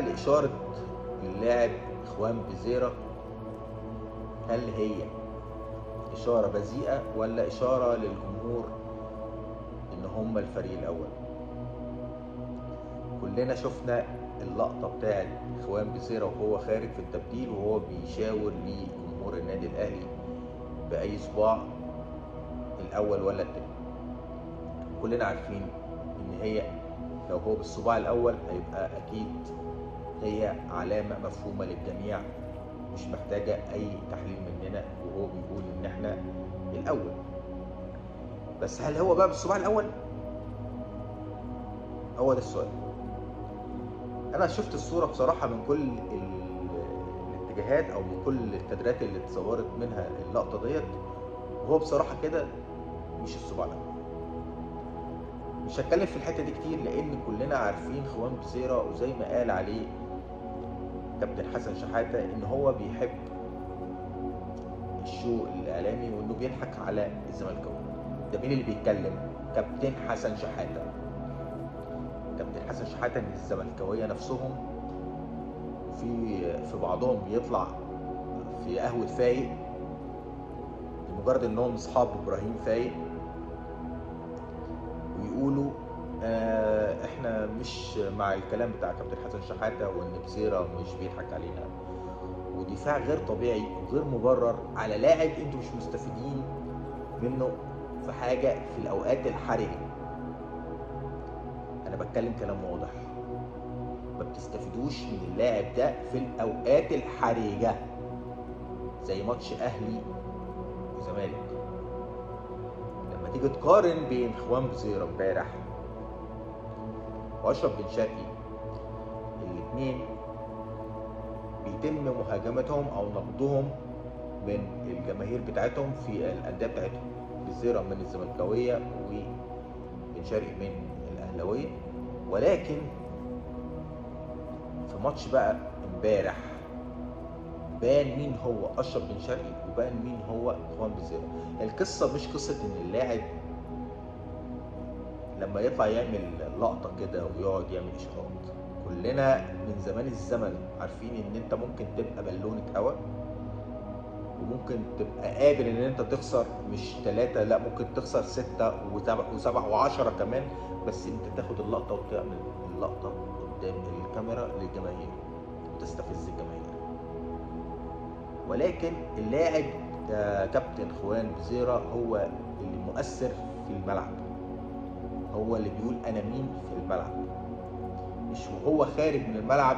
إشارة اللاعب إخوان بزيرة، هل هي إشارة بذيئة ولا إشارة للجمهور إن هم الفريق الأول؟ كلنا شفنا اللقطة بتاعت إخوان بزيرة وهو خارج في التبديل وهو بيشاور لجمهور النادي الأهلي بأي صباع، الأول ولا التاني. كلنا عارفين إن هي لو هو بالصباع الأول هيبقى أكيد هي علامة مفهومة للجميع، مش محتاجة أي تحليل مننا، وهو بيقول إن إحنا الأول. بس هل هو بقى بالصباع الأول؟ هو ده السؤال. أنا شفت الصورة بصراحة من كل الاتجاهات أو من كل الكادرات اللي اتصورت منها اللقطة ديت، وهو بصراحة كده مش الصباع الأول. مش هتكلم في الحتة دي كتير لأن كلنا عارفين خوان بزيرة، وزي ما قال عليه كابتن حسن شحاتة إن هو بيحب الشو الإعلامي وإنه بيضحك على الزملكاويه. ده مين اللي بيتكلم؟ كابتن حسن شحاتة. كابتن حسن شحاتة إن الزملكاويه نفسهم في بعضهم بيطلع في قهوة فايق لمجرد إنهم أصحاب إبراهيم فايق ويقولوا إحنا مش مع الكلام بتاع كابتن حسن شحاتة وإن بزيرة مش بيضحك علينا، ودفاع غير طبيعي وغير مبرر على لاعب انتوا مش مستفيدين منه في حاجة في الأوقات الحرجة. أنا بتكلم كلام واضح، ما بتستفيدوش من اللاعب ده في الأوقات الحرجة زي ماتش أهلي وزمالك. لما تيجي تقارن بين خوان بزيرة امبارح وأشرف بن شرقي، الاتنين بيتم مهاجمتهم أو نقدهم من الجماهير بتاعتهم في الأندية بتاعتهم. بزيرة من الزملكاوية وبن شرقي من الأهلاوية، ولكن في ماتش بقى امبارح بان مين هو اشرف بن شرقي وبان مين هو خوان بزيرة. القصه مش قصه ان اللاعب لما يطلع يعمل لقطه كده ويقعد يعمل اشارات. كلنا من زمان الزمن عارفين ان انت ممكن تبقى بالونه هوا، وممكن تبقى قابل ان انت تخسر مش 3، لا ممكن تخسر 6 و7 و10 كمان، بس انت تاخد اللقطه وتعمل اللقطه قدام الكاميرا للجماهير وتستفز الجماهير. ولكن اللاعب كابتن خوان بزيرة هو اللي مؤثر في الملعب، هو اللي بيقول انا مين في الملعب، مش وهو خارج من الملعب